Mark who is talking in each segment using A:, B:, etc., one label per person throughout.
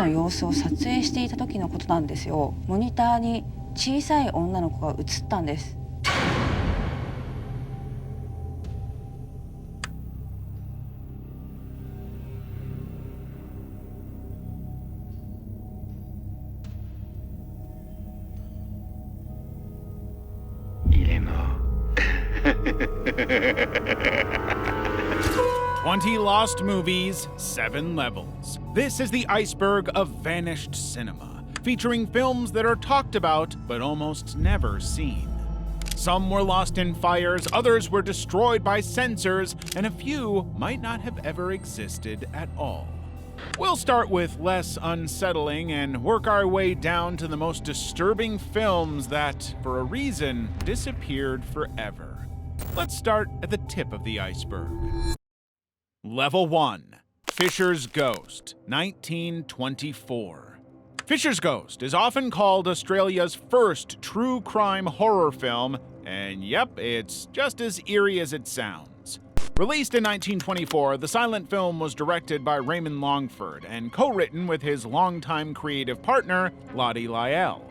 A: の様子を撮影していた時のことなんですよ。モニターに小さい女の子が映ったんです。
B: "20 Lost Movies, 7 Levels." This is the iceberg of vanished cinema, featuring films that are talked about but almost never seen. Some were lost in fires, others were destroyed by censors, and a few might not have ever existed at all. We'll start with less unsettling and work our way down to the most disturbing films that, for a reason, disappeared forever. Let's start at the tip of the iceberg. Level 1. Fisher's Ghost, 1924. Fisher's Ghost is often called Australia's first true crime horror film, and yep, it's just as eerie as it sounds. Released in 1924, the silent film was directed by Raymond Longford and co-written with his longtime creative partner, Lottie Lyell.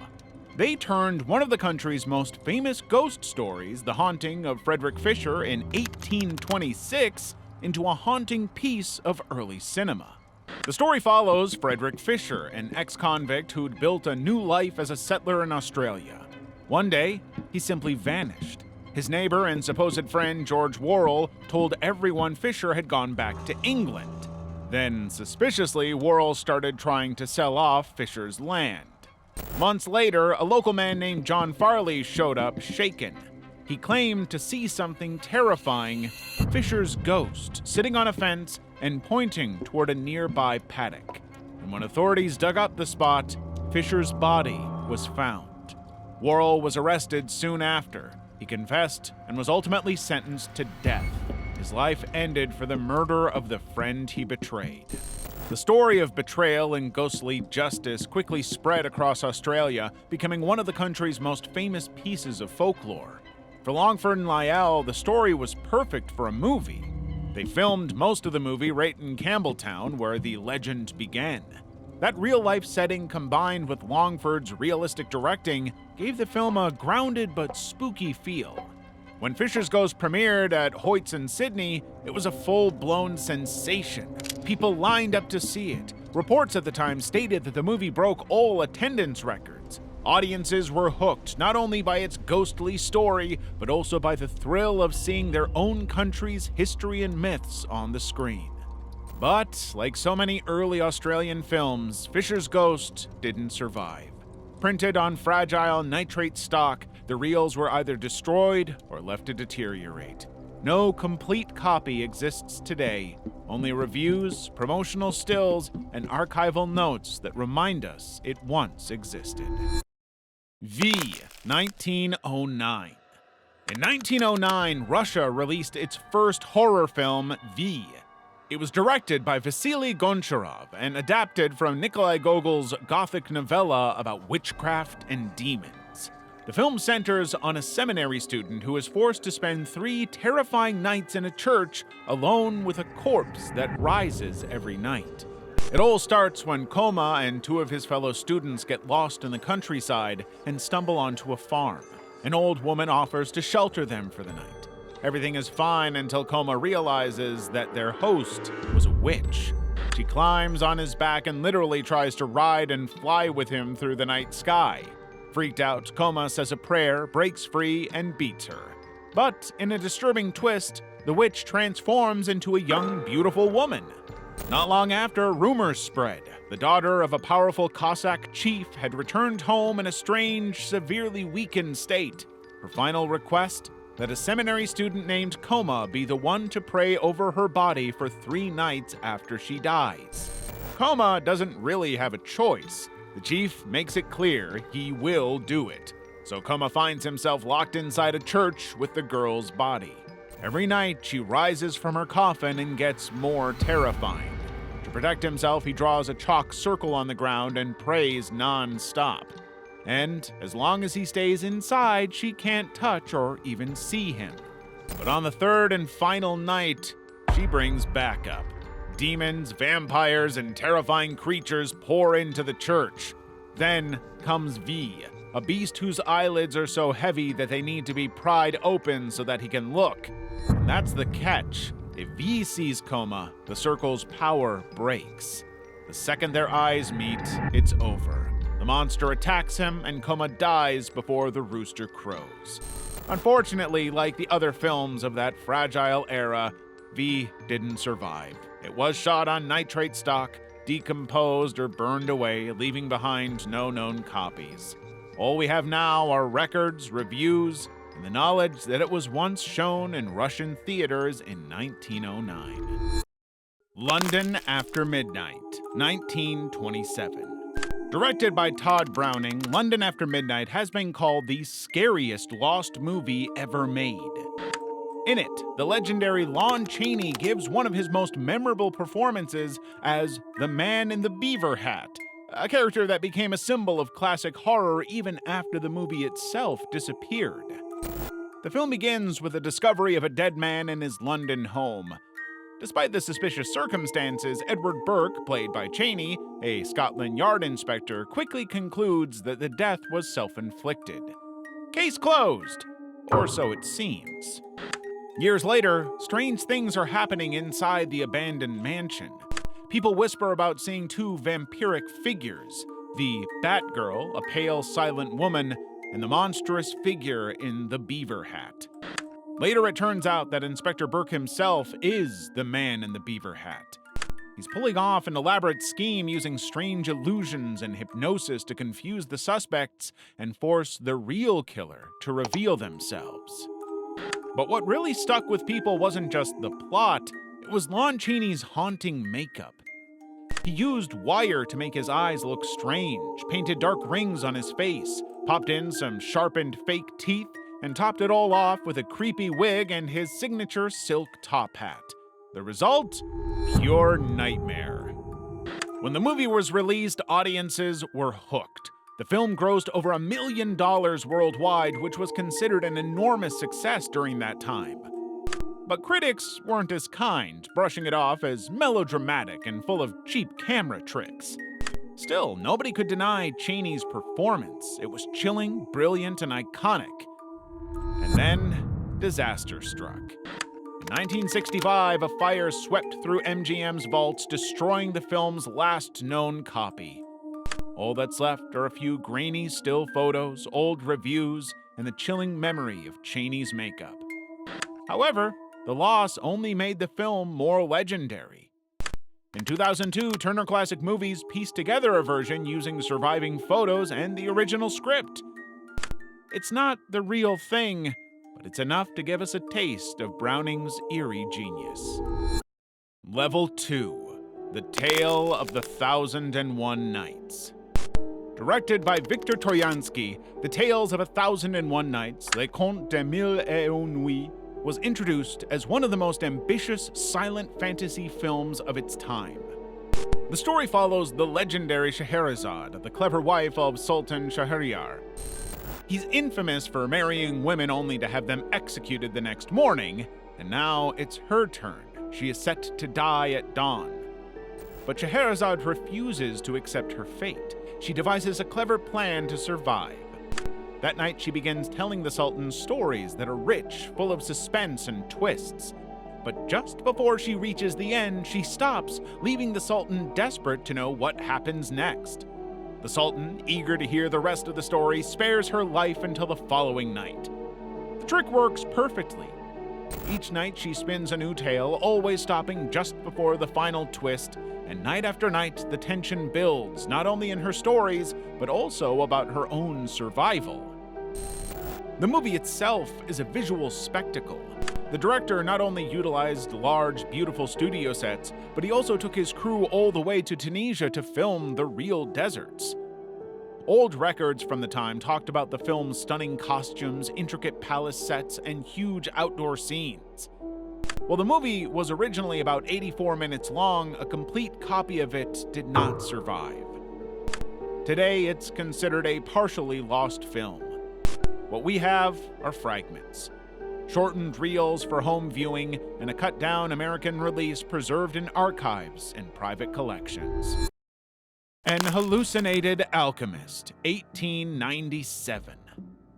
B: They turned one of the country's most famous ghost stories, The Haunting of Frederick Fisher in 1826, into a haunting piece of early cinema. The story follows Frederick Fisher, an ex-convict who'd built a new life as a settler in Australia. One day, he simply vanished. His neighbor and supposed friend George Worrell told everyone Fisher had gone back to England. Then, suspiciously, Worrell started trying to sell off Fisher's land. Months later, a local man named John Farley showed up shaken. He claimed to see something terrifying, Fisher's ghost, sitting on a fence and pointing toward a nearby paddock. And when authorities dug up the spot, Fisher's body was found. Worrell was arrested soon after. He confessed and was ultimately sentenced to death. His life ended for the murder of the friend he betrayed. The story of betrayal and ghostly justice quickly spread across Australia, becoming one of the country's most famous pieces of folklore. For Longford and Lyell, the story was perfect for a movie. They filmed most of the movie right in Campbelltown, where the legend began. That real-life setting combined with Longford's realistic directing gave the film a grounded but spooky feel. When Fisher's Ghost premiered at Hoyts in Sydney, it was a full-blown sensation. People lined up to see it. Reports at the time stated that the movie broke all attendance records. Audiences were hooked not only by its ghostly story, but also by the thrill of seeing their own country's history and myths on the screen. But, like so many early Australian films, Fisher's Ghost didn't survive. Printed on fragile nitrate stock, the reels were either destroyed or left to deteriorate. No complete copy exists today, only reviews, promotional stills, and archival notes that remind us it once existed. V. 1909. In 1909, Russia released its first horror film, V. It was directed by Vasily Goncharov and adapted from Nikolai Gogol's Gothic novella about witchcraft and demons. The film centers on a seminary student who is forced to spend 3 terrifying nights in a church alone with a corpse that rises every night. It all starts when Koma and 2 of his fellow students get lost in the countryside and stumble onto a farm. An old woman offers to shelter them for the night. Everything is fine until Koma realizes that their host was a witch. She climbs on his back and literally tries to ride and fly with him through the night sky. Freaked out, Koma says a prayer, breaks free, and beats her. But in a disturbing twist, the witch transforms into a young, beautiful woman. Not long after, rumors spread. The daughter of a powerful Cossack chief had returned home in a strange, severely weakened state. Her final request? That a seminary student named Koma be the one to pray over her body for 3 nights after she dies. Koma doesn't really have a choice. The chief makes it clear he will do it. So Koma finds himself locked inside a church with the girl's body. Every night, she rises from her coffin and gets more terrifying. To protect himself, he draws a chalk circle on the ground and prays non-stop. And as long as he stays inside, she can't touch or even see him. But on the 3rd and final night, she brings backup. Demons, vampires, and terrifying creatures pour into the church. Then comes V, a beast whose eyelids are so heavy that they need to be pried open so that he can look. And that's the catch. If V sees Coma, the circle's power breaks. The second their eyes meet, it's over. The monster attacks him, and Coma dies before the rooster crows. Unfortunately, like the other films of that fragile era, V didn't survive. It was shot on nitrate stock, decomposed or burned away, leaving behind no known copies. All we have now are records, reviews, and the knowledge that it was once shown in Russian theaters in 1909. London After Midnight, 1927. Directed by Todd Browning, London After Midnight has been called the scariest lost movie ever made. In it, the legendary Lon Chaney gives one of his most memorable performances as the Man in the Beaver Hat, a character that became a symbol of classic horror even after the movie itself disappeared. The film begins with the discovery of a dead man in his London home. Despite the suspicious circumstances, Edward Burke, played by Chaney, a Scotland Yard inspector, quickly concludes that the death was self-inflicted. Case closed, or so it seems. Years later, strange things are happening inside the abandoned mansion. People whisper about seeing two vampiric figures, the Batgirl, a pale, silent woman, and the monstrous figure in the beaver hat. Later, it turns out that Inspector Burke himself is the Man in the Beaver Hat. He's pulling off an elaborate scheme using strange illusions and hypnosis to confuse the suspects and force the real killer to reveal themselves. But what really stuck with people wasn't just the plot, it was Lon Chaney's haunting makeup. He used wire to make his eyes look strange, painted dark rings on his face, popped in some sharpened fake teeth, and topped it all off with a creepy wig and his signature silk top hat. The result? Pure nightmare. When the movie was released, audiences were hooked. The film grossed over $1 million worldwide, which was considered an enormous success during that time. But critics weren't as kind, brushing it off as melodramatic and full of cheap camera tricks. Still, nobody could deny Chaney's performance. It was chilling, brilliant, and iconic. And then, disaster struck. In 1965, a fire swept through MGM's vaults, destroying the film's last known copy. All that's left are a few grainy still photos, old reviews, and the chilling memory of Chaney's makeup. However, the loss only made the film more legendary. In 2002, Turner Classic Movies pieced together a version using surviving photos and the original script. It's not the real thing, but it's enough to give us a taste of Browning's eerie genius. Level 2, The Tale of the 1001 Nights. Directed by Victor Troyansky, The Tales of 1001 Nights, Les Contes des Mille et Une Nuits, was introduced as one of the most ambitious silent fantasy films of its time. The story follows the legendary Scheherazade, the clever wife of Sultan Shahryar. He's infamous for marrying women only to have them executed the next morning, and now it's her turn. She is set to die at dawn. But Scheherazade refuses to accept her fate. She devises a clever plan to survive. That night, she begins telling the Sultan stories that are rich, full of suspense and twists. But just before she reaches the end, she stops, leaving the Sultan desperate to know what happens next. The Sultan, eager to hear the rest of the story, spares her life until the following night. The trick works perfectly. Each night she spins a new tale, always stopping just before the final twist, and night after night the tension builds, not only in her stories, but also about her own survival. The movie itself is a visual spectacle. The director not only utilized large, beautiful studio sets, but he also took his crew all the way to Tunisia to film the real deserts. Old records from the time talked about the film's stunning costumes, intricate palace sets, and huge outdoor scenes. While the movie was originally about 84 minutes long, a complete copy of it did not survive. Today, it's considered a partially lost film. What we have are fragments. shortened reels for home viewing, and a cut-down American release preserved in archives and private collections. An Hallucinated Alchemist, 1897.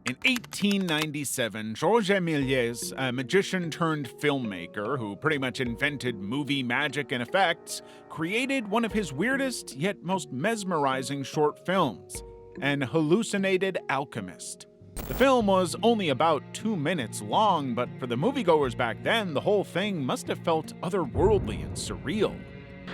B: In 1897, Georges Méliès, a magician-turned-filmmaker who pretty much invented movie magic and effects, created one of his weirdest yet most mesmerizing short films, An Hallucinated Alchemist. The film was only about 2 minutes long, but for the moviegoers back then, the whole thing must have felt otherworldly and surreal.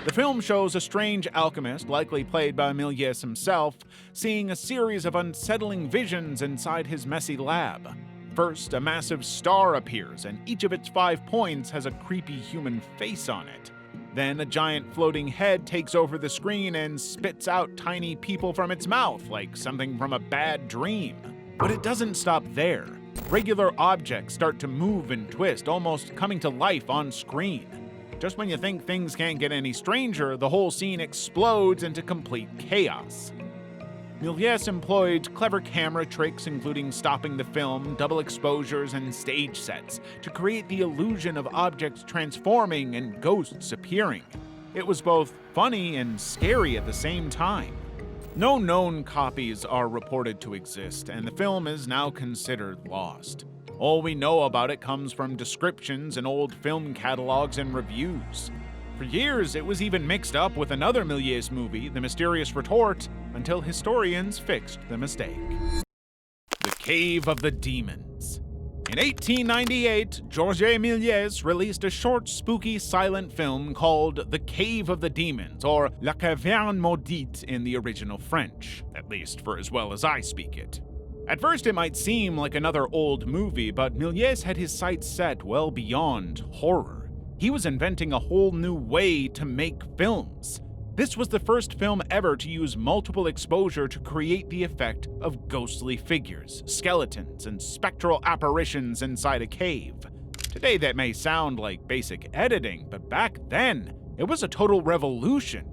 B: The film shows a strange alchemist, likely played by Méliès himself, seeing a series of unsettling visions inside his messy lab. First, a massive star appears, and each of its 5 points has a creepy human face on it. Then a giant floating head takes over the screen and spits out tiny people from its mouth, like something from a bad dream. But it doesn't stop there. Regular objects start to move and twist, almost coming to life on screen. Just when you think things can't get any stranger, the whole scene explodes into complete chaos. Méliès employed clever camera tricks, including stopping the film, double exposures, and stage sets, to create the illusion of objects transforming and ghosts appearing. It was both funny and scary at the same time. No known copies are reported to exist, and the film is now considered lost. All we know about it comes from descriptions in old film catalogs and reviews. For years, it was even mixed up with another Méliès movie, The Mysterious Retort, until historians fixed the mistake. The Cave of the Demons. In 1898, Georges Méliès released a short, spooky, silent film called The Cave of the Demons, or La Caverne Maudite in the original French, at least for as well as I speak it. At first, it might seem like another old movie, but Méliès had his sights set well beyond horror. He was inventing a whole new way to make films. This was the first film ever to use multiple exposure to create the effect of ghostly figures, skeletons, and spectral apparitions inside a cave. Today, that may sound like basic editing, but back then, it was a total revolution.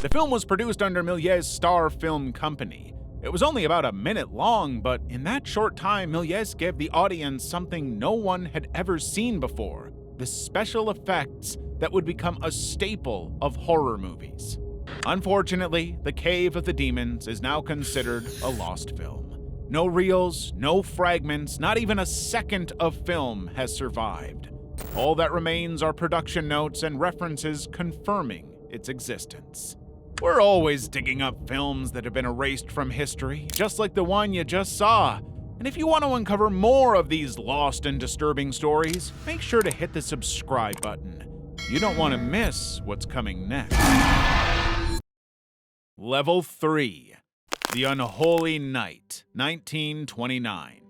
B: The film was produced under Méliès' Star Film Company. It was only about a minute long, but in that short time, Méliès gave the audience something no one had ever seen before: the special effects that would become a staple of horror movies. Unfortunately, The Cave of the Demons is now considered a lost film. No reels, no fragments, not even a second of film has survived. All that remains are production notes and references confirming its existence. We're always digging up films that have been erased from history, just like the one you just saw. And if you want to uncover more of these lost and disturbing stories, make sure to hit the subscribe button. You don't want to miss what's coming next. Level 3. The Unholy Night, 1929.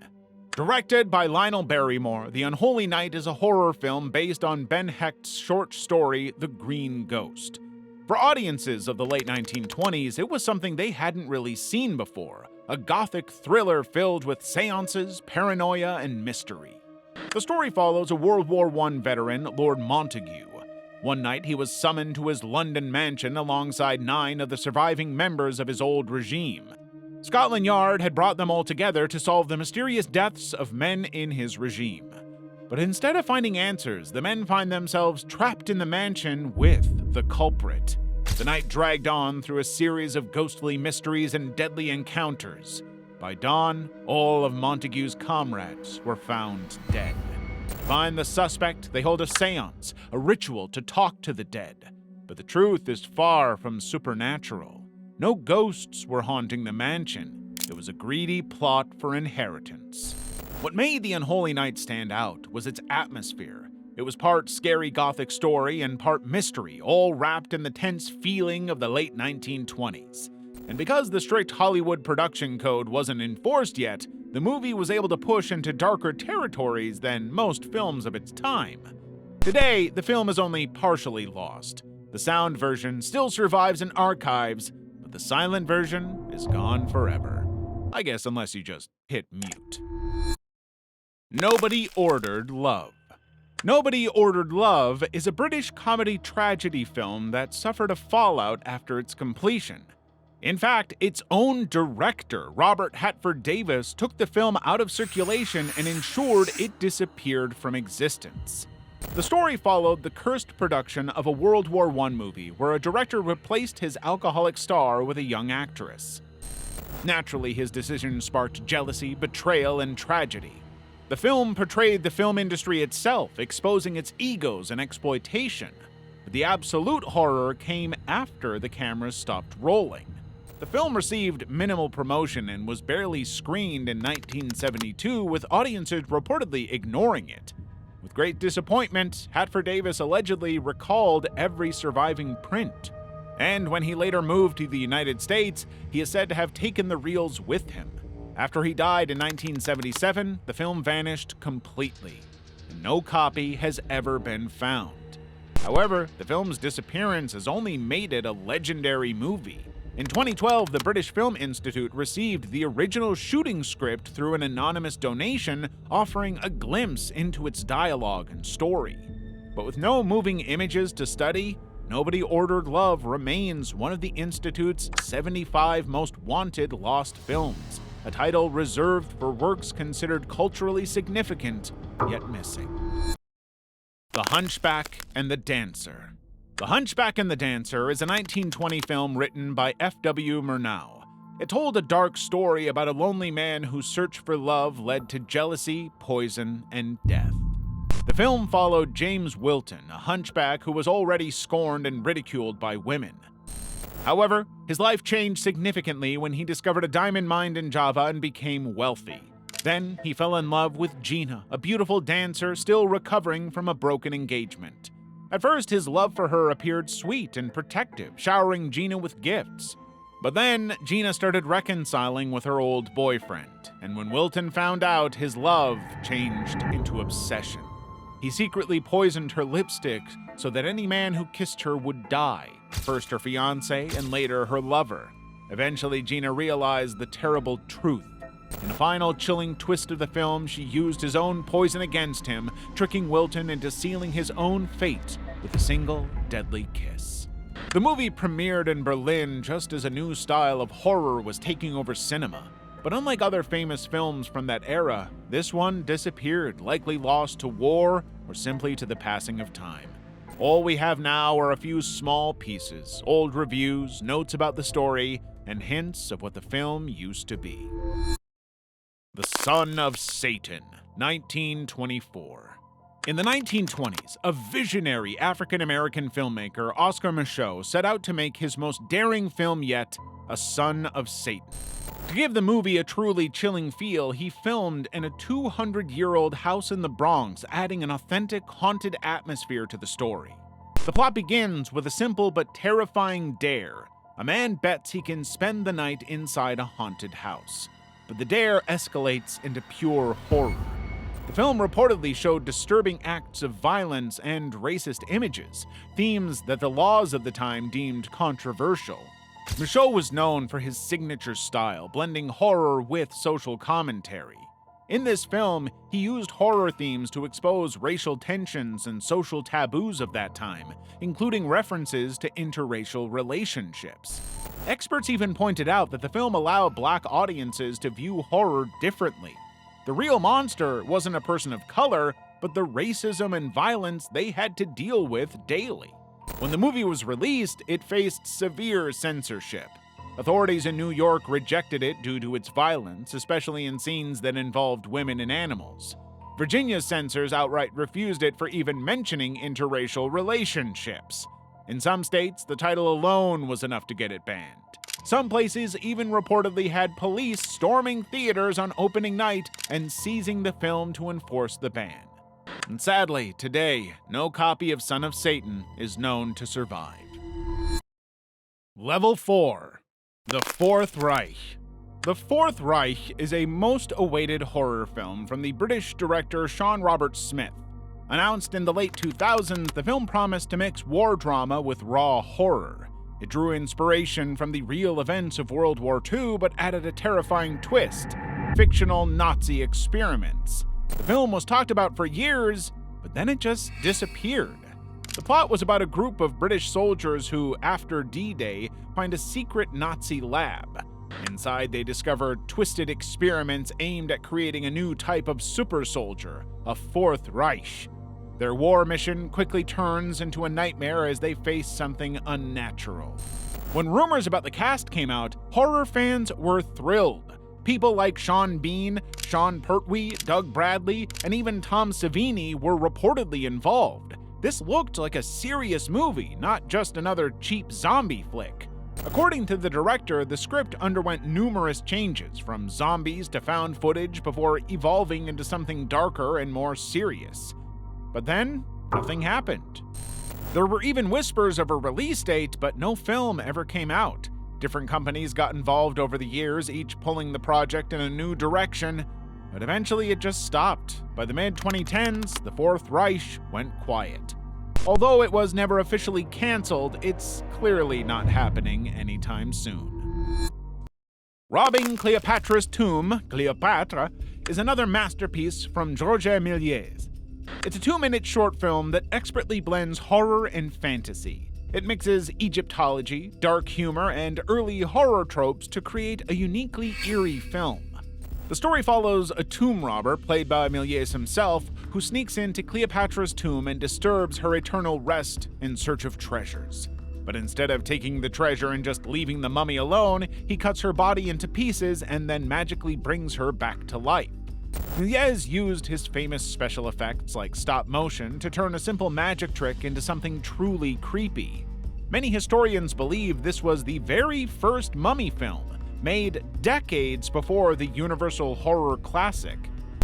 B: Directed by Lionel Barrymore, The Unholy Night is a horror film based on Ben Hecht's short story, The Green Ghost. For audiences of the late 1920s, it was something they hadn't really seen before, a gothic thriller filled with seances, paranoia, and mystery. The story follows a World War I veteran, Lord Montague. One night, he was summoned to his London mansion alongside 9 of the surviving members of his old regime. Scotland Yard had brought them all together to solve the mysterious deaths of men in his regime. But instead of finding answers, the men find themselves trapped in the mansion with the culprit. The night dragged on through a series of ghostly mysteries and deadly encounters. By dawn, all of Montague's comrades were found dead. To find the suspect, they hold a seance, a ritual to talk to the dead. But the truth is far from supernatural. No ghosts were haunting the mansion. It was a greedy plot for inheritance. What made The Unholy Night stand out was its atmosphere. It was part scary gothic story and part mystery, all wrapped in the tense feeling of the late 1920s. And because the strict Hollywood production code wasn't enforced yet, the movie was able to push into darker territories than most films of its time. Today, the film is only partially lost. The sound version still survives in archives, but the silent version is gone forever. I guess unless you just hit mute. Nobody Ordered Love. Nobody Ordered Love is a British comedy tragedy film that suffered a fallout after its completion. In fact, its own director, Robert Hatford Davis, took the film out of circulation and ensured it disappeared from existence. The story followed the cursed production of a World War I movie where a director replaced his alcoholic star with a young actress. Naturally, his decision sparked jealousy, betrayal, and tragedy. The film portrayed the film industry itself, exposing its egos and exploitation. But the absolute horror came after the cameras stopped rolling. The film received minimal promotion and was barely screened in 1972, with audiences reportedly ignoring it. With great disappointment, Hatford Davis allegedly recalled every surviving print. And when he later moved to the United States, he is said to have taken the reels with him. After he died in 1977, the film vanished completely, and no copy has ever been found. However, the film's disappearance has only made it a legendary movie. In 2012, the British Film Institute received the original shooting script through an anonymous donation, offering a glimpse into its dialogue and story. But with no moving images to study, Nobody Ordered Love remains one of the Institute's 75 most wanted lost films, a title reserved for works considered culturally significant, yet missing. The Hunchback and the Dancer. The Hunchback and the Dancer is a 1920 film written by F.W. Murnau. It told a dark story about a lonely man whose search for love led to jealousy, poison, and death. The film followed James Wilton, a hunchback who was already scorned and ridiculed by women. However, his life changed significantly when he discovered a diamond mine in Java and became wealthy. Then he fell in love with Gina, a beautiful dancer still recovering from a broken engagement. At first, his love for her appeared sweet and protective, showering Gina with gifts. But then, Gina started reconciling with her old boyfriend, and when Wilton found out, his love changed into obsession. He secretly poisoned her lipstick so that any man who kissed her would die, first her fiancé and later her lover. Eventually, Gina realized the terrible truth. In a final chilling twist of the film, she used his own poison against him, tricking Wilton into sealing his own fate with a single deadly kiss. The movie premiered in Berlin just as a new style of horror was taking over cinema. But unlike other famous films from that era, this one disappeared, likely lost to war or simply to the passing of time. All we have now are a few small pieces, old reviews, notes about the story, and hints of what the film used to be. The Son of Satan, 1924. In the 1920s, a visionary African-American filmmaker, Oscar Micheaux, set out to make his most daring film yet, A Son of Satan. To give the movie a truly chilling feel, he filmed in a 200-year-old house in the Bronx, adding an authentic, haunted atmosphere to the story. The plot begins with a simple but terrifying dare. A man bets he can spend the night inside a haunted house. But the dare escalates into pure horror. The film reportedly showed disturbing acts of violence and racist images, themes that the laws of the time deemed controversial. Micheaux was known for his signature style, blending horror with social commentary. In this film, he used horror themes to expose racial tensions and social taboos of that time, including references to interracial relationships. Experts even pointed out that the film allowed black audiences to view horror differently. The real monster wasn't a person of color, but the racism and violence they had to deal with daily. When the movie was released, it faced severe censorship. Authorities in New York rejected it due to its violence, especially in scenes that involved women and animals. Virginia's censors outright refused it for even mentioning interracial relationships. In some states, the title alone was enough to get it banned. Some places even reportedly had police storming theaters on opening night and seizing the film to enforce the ban. And sadly, today, no copy of Son of Satan is known to survive. Level 4. The Fourth Reich. The Fourth Reich is a most awaited horror film from the British director Sean Robert Smith. Announced in the late 2000s, the film promised to mix war drama with raw horror. It drew inspiration from the real events of World War II, but added a terrifying twist: fictional Nazi experiments. The film was talked about for years, but then it just disappeared. The plot was about a group of British soldiers who, after D-Day, find a secret Nazi lab. Inside, they discover twisted experiments aimed at creating a new type of super soldier, a Fourth Reich. Their war mission quickly turns into a nightmare as they face something unnatural. When rumors about the cast came out, horror fans were thrilled. People like Sean Bean, Sean Pertwee, Doug Bradley, and even Tom Savini were reportedly involved. This looked like a serious movie, not just another cheap zombie flick. According to the director, the script underwent numerous changes, from zombies to found footage, before evolving into something darker and more serious. But then, nothing happened. There were even whispers of a release date, but no film ever came out. Different companies got involved over the years, each pulling the project in a new direction, but eventually it just stopped. By the mid-2010s, the Fourth Reich went quiet. Although it was never officially cancelled, it's clearly not happening anytime soon. Robbing Cleopatra's Tomb, Cleopatra, is another masterpiece from Georges Méliès. It's a 2-minute short film that expertly blends horror and fantasy. It mixes Egyptology, dark humor, and early horror tropes to create a uniquely eerie film. The story follows a tomb robber, played by Méliès himself, who sneaks into Cleopatra's tomb and disturbs her eternal rest in search of treasures. But instead of taking the treasure and just leaving the mummy alone, he cuts her body into pieces and then magically brings her back to life. Méliès used his famous special effects like stop motion to turn a simple magic trick into something truly creepy. Many historians believe this was the very first mummy film, made decades before the universal horror classic.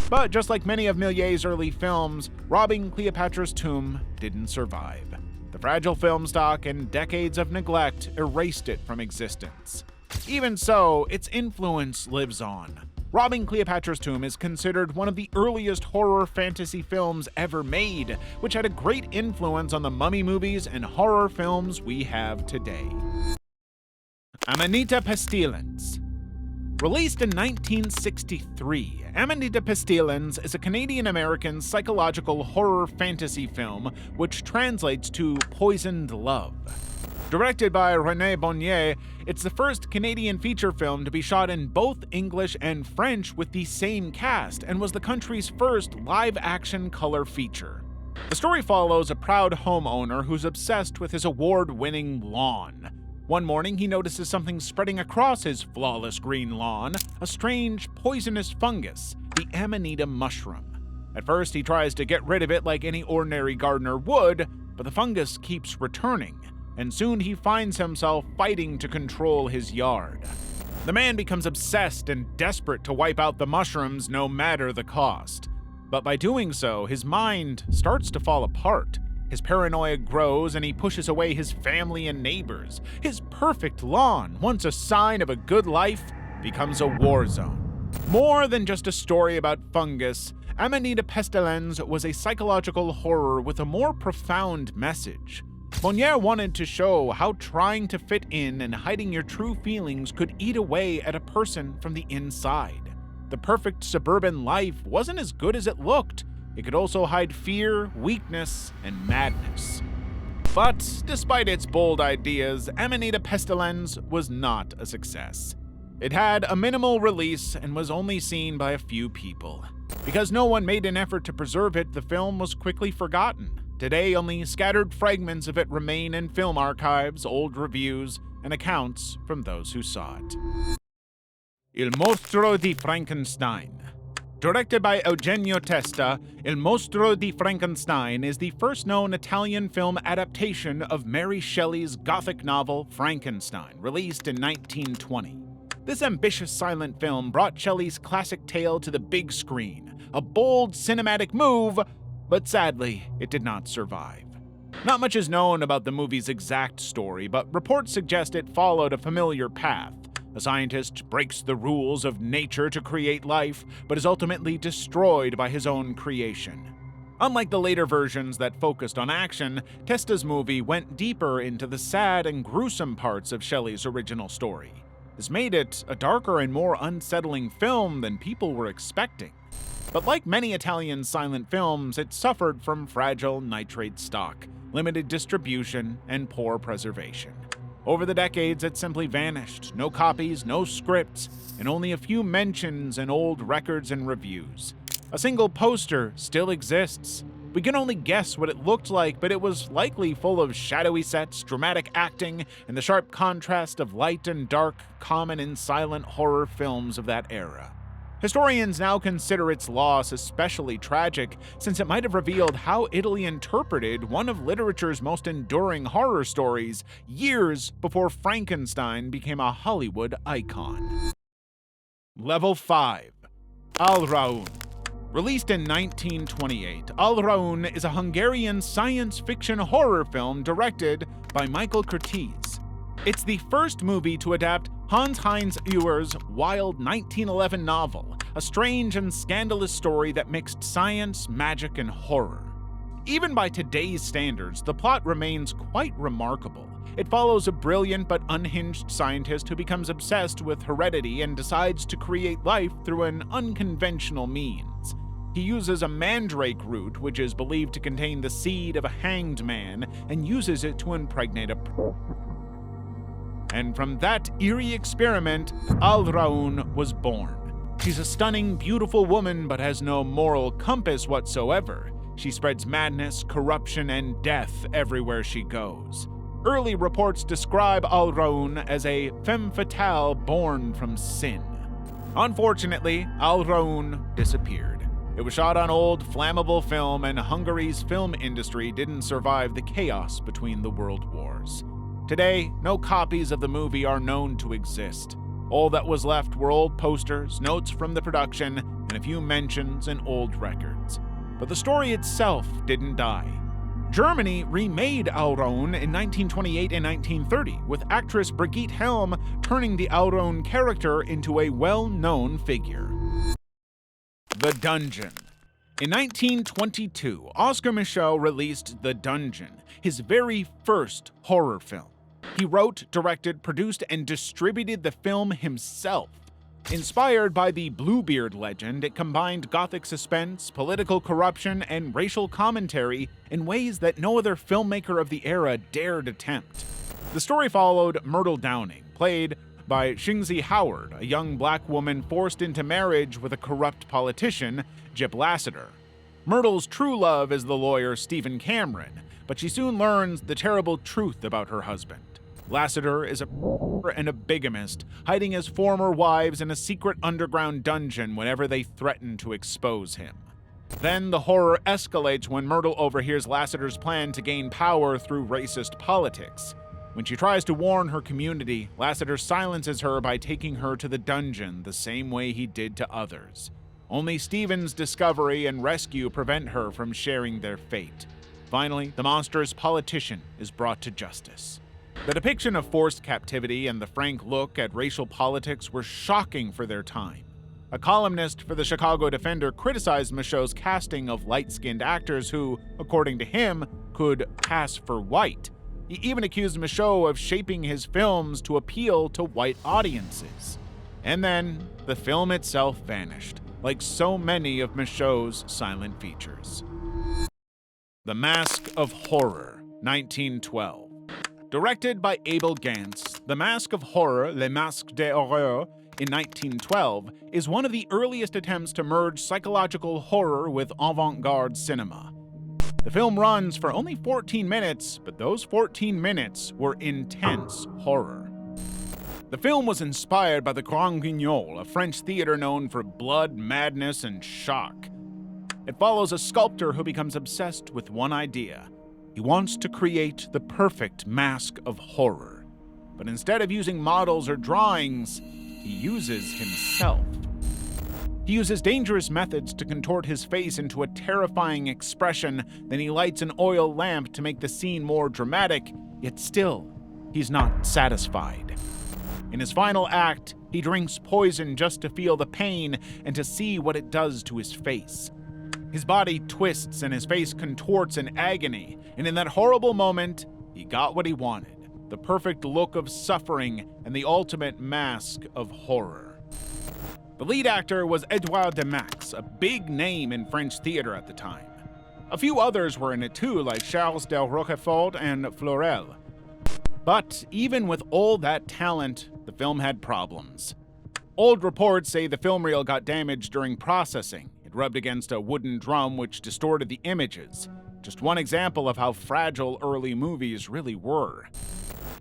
B: But just like many of Méliès' early films, Robbing Cleopatra's Tomb didn't survive. The fragile film stock and decades of neglect erased it from existence. Even so, its influence lives on. Robbing Cleopatra's Tomb is considered one of the earliest horror fantasy films ever made, which had a great influence on the mummy movies and horror films we have today. Amanita Pestilens. Released in 1963, Amanita Pestilens is a Canadian-American psychological horror fantasy film which translates to Poisoned Love. Directed by René Bonnier, it's the first Canadian feature film to be shot in both English and French with the same cast, and was the country's first live-action color feature. The story follows a proud homeowner who's obsessed with his award-winning lawn. One morning, he notices something spreading across his flawless green lawn, a strange, poisonous fungus, the Amanita mushroom. At first, he tries to get rid of it like any ordinary gardener would, but the fungus keeps returning, and soon he finds himself fighting to control his yard. The man becomes obsessed and desperate to wipe out the mushrooms no matter the cost. But by doing so, his mind starts to fall apart. His paranoia grows and he pushes away his family and neighbors. His perfect lawn, once a sign of a good life, becomes a war zone. More than just a story about fungus, Amanita Pestilens was a psychological horror with a more profound message. Bonnier wanted to show how trying to fit in and hiding your true feelings could eat away at a person from the inside. The perfect suburban life wasn't as good as it looked. It could also hide fear, weakness, and madness. But despite its bold ideas, Amanita Pestilens was not a success. It had a minimal release and was only seen by a few people. Because no one made an effort to preserve it, the film was quickly forgotten. Today, only scattered fragments of it remain in film archives, old reviews, and accounts from those who saw it. Il Mostro di Frankenstein. Directed by Eugenio Testa, Il Mostro di Frankenstein is the first known Italian film adaptation of Mary Shelley's Gothic novel Frankenstein, released in 1920. This ambitious silent film brought Shelley's classic tale to the big screen, a bold cinematic move, but sadly, it did not survive. Not much is known about the movie's exact story, but reports suggest it followed a familiar path. A scientist breaks the rules of nature to create life, but is ultimately destroyed by his own creation. Unlike the later versions that focused on action, Testa's movie went deeper into the sad and gruesome parts of Shelley's original story. This made it a darker and more unsettling film than people were expecting. But like many Italian silent films, it suffered from fragile nitrate stock. limited distribution, and poor preservation. Over the decades, it simply vanished. No copies, no scripts, and only a few mentions in old records and reviews. A single poster still exists. We can only guess what it looked like, but it was likely full of shadowy sets, dramatic acting, and the sharp contrast of light and dark common in silent horror films of that era. Historians now consider its loss especially tragic, since it might have revealed how Italy interpreted one of literature's most enduring horror stories years before Frankenstein became a Hollywood icon. Level 5. Al Raun. Released in 1928, Al Raun is a Hungarian science fiction horror film directed by Michael Curtiz. It's the first movie to adapt Hans-Heinz Ewer's wild 1911 novel, a strange and scandalous story that mixed science, magic, and horror. Even by today's standards, the plot remains quite remarkable. It follows a brilliant but unhinged scientist who becomes obsessed with heredity and decides to create life through an unconventional means. He uses a mandrake root, which is believed to contain the seed of a hanged man, and uses it to impregnate a And from that eerie experiment, Al Raun was born. She's a stunning, beautiful woman, but has no moral compass whatsoever. She spreads madness, corruption, and death everywhere she goes. Early reports describe Al Raun as a femme fatale born from sin. Unfortunately, Al Raun disappeared. It was shot on old, flammable film, and Hungary's film industry didn't survive the chaos between the world wars. Today, no copies of the movie are known to exist. All that was left were old posters, notes from the production, and a few mentions in old records. But the story itself didn't die. Germany remade Al Raun in 1928 and 1930, with actress Brigitte Helm turning the Al Raun character into a well-known figure. The Dungeon. In 1922, Oscar Micheaux released The Dungeon, his very first horror film. He wrote, directed, produced, and distributed the film himself. Inspired by the Bluebeard legend, it combined gothic suspense, political corruption, and racial commentary in ways that no other filmmaker of the era dared attempt. The story followed Myrtle Downing, played by Shingzi Howard, a young black woman forced into marriage with a corrupt politician, Gyp Lasseter. Myrtle's true love is the lawyer Stephen Cameron, but she soon learns the terrible truth about her husband. Lasseter is a bigamist, hiding his former wives in a secret underground dungeon whenever they threaten to expose him. Then the horror escalates when Myrtle overhears Lasseter's plan to gain power through racist politics. When she tries to warn her community, Lasseter silences her by taking her to the dungeon the same way he did to others. Only Stephen's discovery and rescue prevent her from sharing their fate. Finally, the monstrous politician is brought to justice. The depiction of forced captivity and the frank look at racial politics were shocking for their time. A columnist for the Chicago Defender criticized Micheaux's casting of light-skinned actors who, according to him, could pass for white. He even accused Micheaux of shaping his films to appeal to white audiences. And then, the film itself vanished, like so many of Micheaux's silent features. The Mask of Horror, 1912. Directed by Abel Gance, The Mask of Horror, Le Masque des Horreurs, in 1912, is one of the earliest attempts to merge psychological horror with avant-garde cinema. The film runs for only 14 minutes, but those 14 minutes were intense horror. The film was inspired by the Grand Guignol, a French theater known for blood, madness, and shock. It follows a sculptor who becomes obsessed with one idea. He wants to create the perfect mask of horror. But instead of using models or drawings, he uses himself. He uses dangerous methods to contort his face into a terrifying expression, then he lights an oil lamp to make the scene more dramatic, yet still, he's not satisfied. In his final act, he drinks poison just to feel the pain and to see what it does to his face. His body twists and his face contorts in agony, and in that horrible moment, he got what he wanted, the perfect look of suffering and the ultimate mask of horror. The lead actor was Edouard de Max, a big name in French theater at the time. A few others were in it too, like Charles de Roquefort and Florel. But even with all that talent, the film had problems. Old reports say the film reel got damaged during processing. It rubbed against a wooden drum which distorted the images. Just one example of how fragile early movies really were.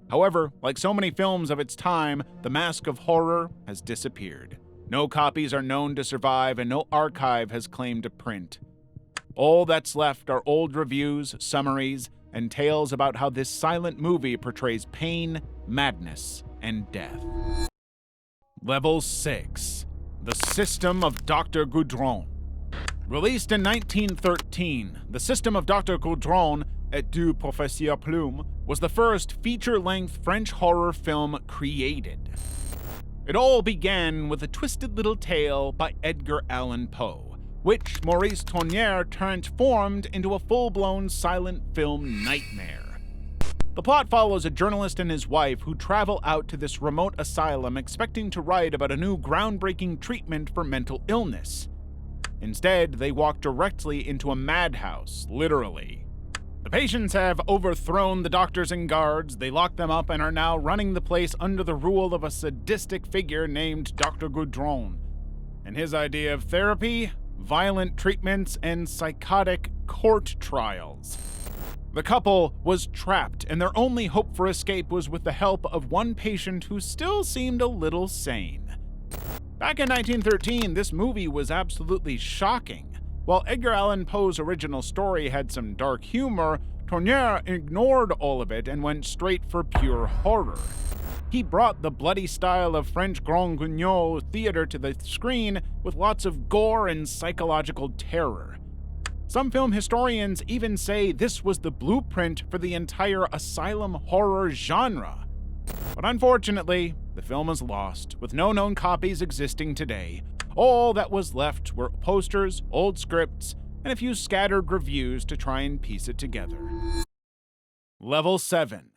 B: However, like so many films of its time, the mask of horror has disappeared. No copies are known to survive, and no archive has claimed a print. All that's left are old reviews, summaries, and tales about how this silent movie portrays pain, madness, and death. Level 6. The System of Dr. Goudron. Released in 1913, The System of Dr. Goudron et du Professeur Plume was the first feature-length French horror film created. It all began with a twisted little tale by Edgar Allan Poe, which Maurice Tournier transformed into a full-blown silent film nightmare. The plot follows a journalist and his wife who travel out to this remote asylum expecting to write about a new groundbreaking treatment for mental illness. Instead, they walk directly into a madhouse, literally. The patients have overthrown the doctors and guards, they lock them up and are now running the place under the rule of a sadistic figure named Dr. Goudron. And his idea of therapy? Violent treatments and psychotic court trials. The couple was trapped, and their only hope for escape was with the help of one patient who still seemed a little sane. Back in 1913, this movie was absolutely shocking. While Edgar Allan Poe's original story had some dark humor, Tournier ignored all of it and went straight for pure horror. He brought the bloody style of French Grand Guignol theater to the screen with lots of gore and psychological terror. Some film historians even say this was the blueprint for the entire asylum horror genre. But unfortunately, the film is lost, with no known copies existing today. All that was left were posters, old scripts, and a few scattered reviews to try and piece it together. Level 7.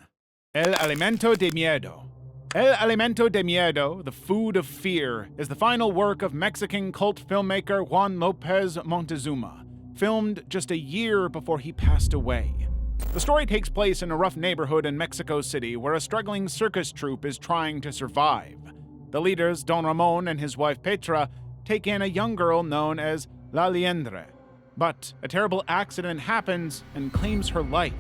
B: El Alimento de Miedo. El Alimento de Miedo, The Food of Fear, is the final work of Mexican cult filmmaker Juan López Montezuma, filmed just a year before he passed away. The story takes place in a rough neighborhood in Mexico City where a struggling circus troupe is trying to survive. The leaders, Don Ramon and his wife Petra, take in a young girl known as La Liendre. But a terrible accident happens and claims her life.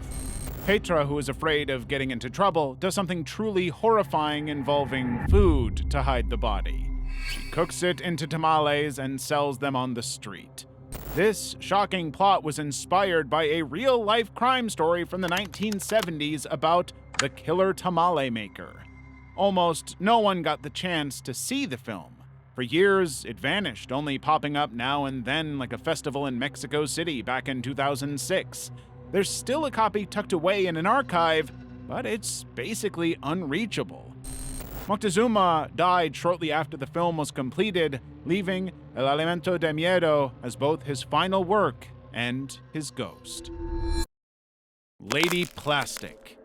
B: Petra, who is afraid of getting into trouble, does something truly horrifying involving food to hide the body. She cooks it into tamales and sells them on the street. This shocking plot was inspired by a real-life crime story from the 1970s about the killer tamale maker. Almost no one got the chance to see the film. For years, it vanished, only popping up now and then like a festival in Mexico City back in 2006. There's still a copy tucked away in an archive, but it's basically unreachable. Moctezuma died shortly after the film was completed, leaving El Alimento de Miedo as both his final work and his ghost. Lady Plastic.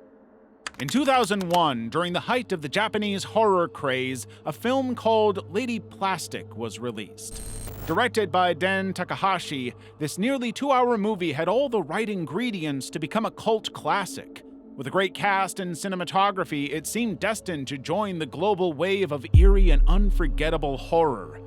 B: In 2001, during the height of the Japanese horror craze, a film called Lady Plastic was released. Directed by Den Takahashi, this nearly 2-hour movie had all the right ingredients to become a cult classic. With a great cast and cinematography, it seemed destined to join the global wave of eerie and unforgettable horror.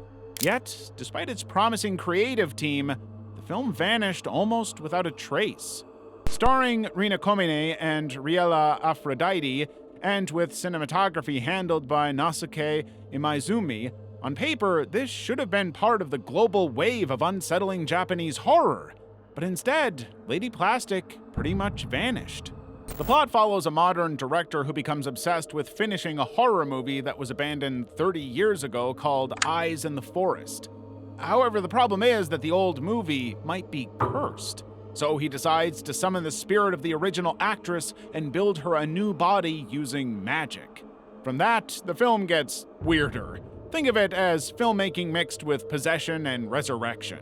B: Yet, despite its promising creative team, the film vanished almost without a trace. Starring Rina Komine and Riella Aphrodite, and with cinematography handled by Nasuke Imaizumi, on paper, this should have been part of the global wave of unsettling Japanese horror. But instead, Lady Plastic pretty much vanished. The plot follows a modern director who becomes obsessed with finishing a horror movie that was abandoned 30 years ago called Eyes in the Forest. However, the problem is that the old movie might be cursed. So he decides to summon the spirit of the original actress and build her a new body using magic. From that, the film gets weirder. Think of it as filmmaking mixed with possession and resurrection.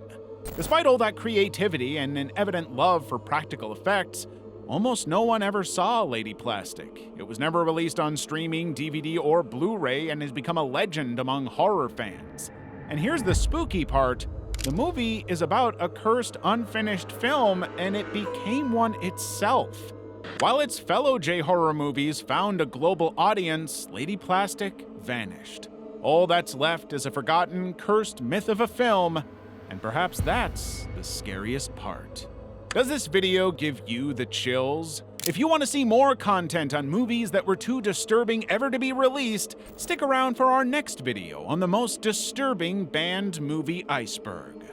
B: Despite all that creativity and an evident love for practical effects, almost no one ever saw Lady Plastic. It was never released on streaming, DVD, or Blu-ray and has become a legend among horror fans. And here's the spooky part, The movie is about a cursed, unfinished film, and it became one itself. While its fellow J-horror movies found a global audience, Lady Plastic vanished. All that's left is a forgotten, cursed myth of a film, and perhaps that's the scariest part. Does this video give you the chills? If you want to see more content on movies that were too disturbing ever to be released, stick around for our next video on the most disturbing banned movie, Iceberg.